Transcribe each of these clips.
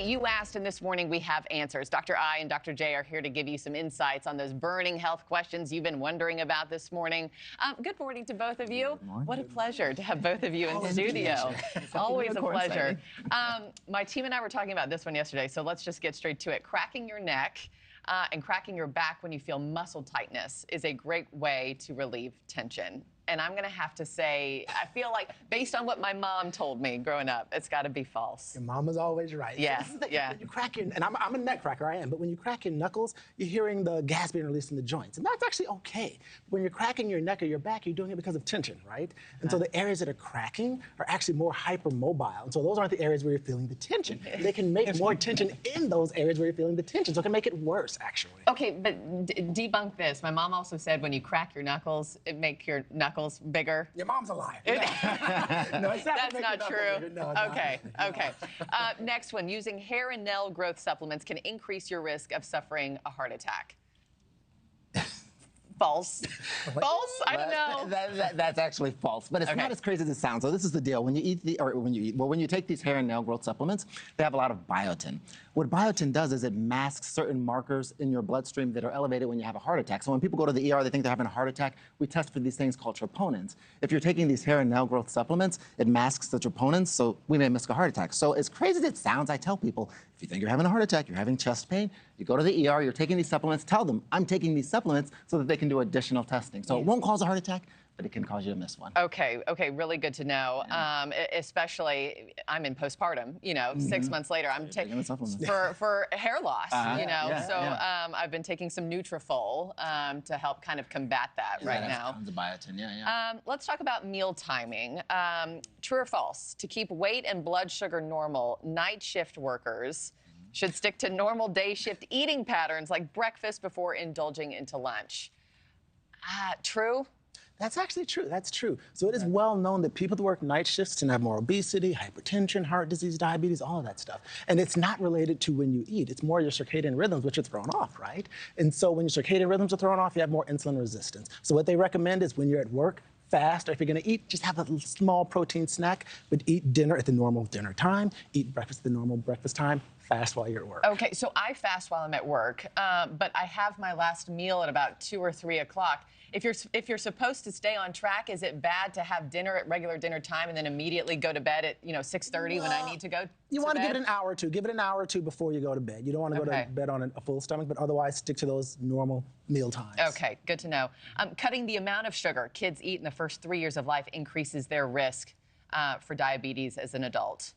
you asked, and this morning we have answers. Dr. I and Dr. J are here to give you some insights on those burning health questions you've been wondering about this morning. Good morning to both of you. What a pleasure to have both of you in studio. Always a pleasure. My team and I were talking about this one yesterday, so let's just get straight to it. Cracking your neck and cracking your back when you feel muscle tightness is a great way to relieve tension. And I'm going to have to say, I feel like, based on what my mom told me growing up, it's got to be false. Your mama's always right. Yeah, yeah. When you crack your, and I'm a neck cracker, I am, but when you crack your knuckles, you're hearing the gas being released in the joints. And that's actually okay. When you're cracking your neck or your back, you're doing it because of tension, right? And so the areas that are cracking are actually more hypermobile. And so those aren't the areas where you're feeling the tension. They can make more tension in those areas where you're feeling the tension. So it can make it worse, actually. Okay, but debunk this. My mom also said when you crack your knuckles, it makes your knuckles bigger. Your mom's a liar. No, it's That's not true. No, okay. Next one, using hair and nail growth supplements can increase your risk of suffering a heart attack. False. False? I don't know. That's actually false, but it's not as crazy as it sounds. So this is the deal. When you take these hair and nail growth supplements, they have a lot of biotin. What biotin does is it masks certain markers in your bloodstream that are elevated when you have a heart attack. So when people go to the ER, they think they're having a heart attack. We test for these things called troponins. If you're taking these hair and nail growth supplements, it masks the troponins, so we may miss a heart attack. So as crazy as it sounds, I tell people, if you think you're having a heart attack, you're having chest pain, you go to the ER, you're taking these supplements, tell them, I'm taking these supplements so that they can do additional testing. So it won't cause a heart attack, but it can cause you to miss one. Okay, really good to know. Especially, I'm in postpartum, 6 months later, I'm taking for hair loss, I've been taking some Nutrafol to help kind of combat that right now. Tons of biotin, let's talk about meal timing. True or false? To keep weight and blood sugar normal, night shift workers should stick to normal day shift eating patterns like breakfast before indulging into lunch. True? That's actually true. That's true. So it is well known that people that work night shifts tend to have more obesity, hypertension, heart disease, diabetes, all of that stuff. And it's not related to when you eat. It's more your circadian rhythms, which are thrown off, right? And so when your circadian rhythms are thrown off, you have more insulin resistance. So what they recommend is when you're at work, fast, or if you're going to eat, just have a small protein snack, but eat dinner at the normal dinner time, eat breakfast at the normal breakfast time, fast while you're at work. Okay, so I fast while I'm at work, but I have my last meal at about 2 or 3 o'clock. If you're supposed to stay on track, is it bad to have dinner at regular dinner time and then immediately go to bed at 6:30 when I need to go to You want to give it an hour or two. Give it an hour or two before you go to bed. You don't want to go to bed on a full stomach, but otherwise stick to those normal meal times. Okay, good to know. Cutting the amount of sugar kids eat in the first 3 years of life increases their risk for diabetes as an adult.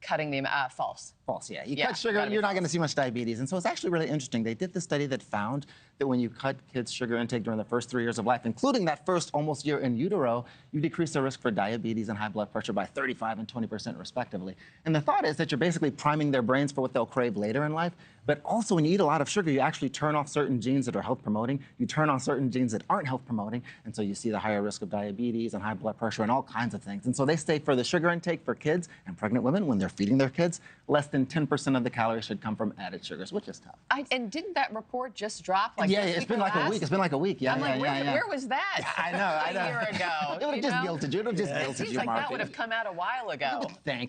Cutting the false. False, yeah. You cut sugar, you're not going to see much diabetes. And so it's actually really interesting. They did the study that found that when you cut kids' sugar intake during the first 3 years of life, including that first almost year in utero, you decrease their risk for diabetes and high blood pressure by 35% and 20% respectively. And the thought is that you're basically priming their brains for what they'll crave later in life. But also when you eat a lot of sugar, you actually turn off certain genes that are health promoting. You turn on certain genes that aren't health promoting. And so you see the higher risk of diabetes and high blood pressure and all kinds of things. And so they say for the sugar intake for kids and pregnant women, when they're feeding their kids, less than 10% of the calories should come from added sugars, which is tough. And didn't that report just drop? It's been like a week. It's been like a week. I'm like, where was that? I know. A year ago. It would have just guilted you. It would have just guilted you, It seems like that would have come out a while ago.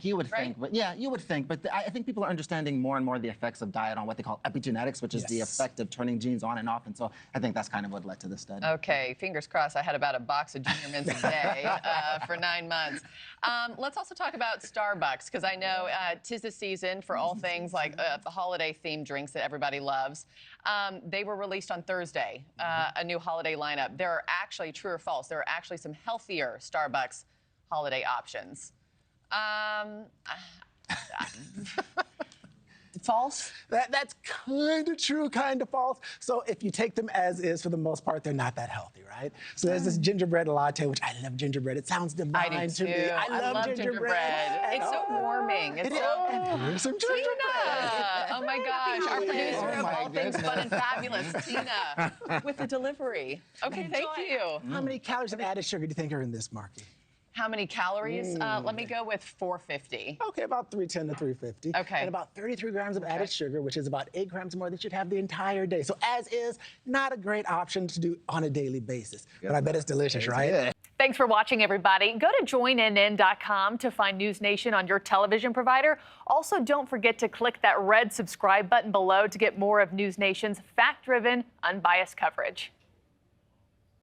You would think. But yeah, you would think. But I think people are understanding more and more the effects of diet on what they call epigenetics, which is the effect of turning genes on and off. And so I think that's kind of what led to the study. Okay, fingers crossed. I had about a box of Junior Mints a day for 9 months. Let's also talk about Starbucks, because I know 'tis the season for all things like the holiday-themed drinks that everybody loves. They were released on Thursday, a new holiday lineup. There are actually, true or false, there are actually some healthier Starbucks holiday options. False? That's kind of true, kind of false. So if you take them as is, for the most part, they're not that healthy, right? So there's this gingerbread latte, which I love gingerbread. It sounds divine to me. I love gingerbread. It's so warming. Here's some gingerbread. Oh my gosh, our producer of all things fun and fabulous, Tina, with the delivery. Okay, thank you. How many calories of added sugar do you think are in this, Markie? How many calories? Let me go with 450. Okay, about 310 to 350. Okay. And about 33 grams of added sugar, which is about 8 grams more than you should have the entire day. So as is, not a great option to do on a daily basis. But I bet it's delicious, right? Thanks for watching, everybody. Go to joinnn.com to find NewsNation on your television provider. Also, don't forget to click that red subscribe button below to get more of NewsNation's fact-driven, unbiased coverage.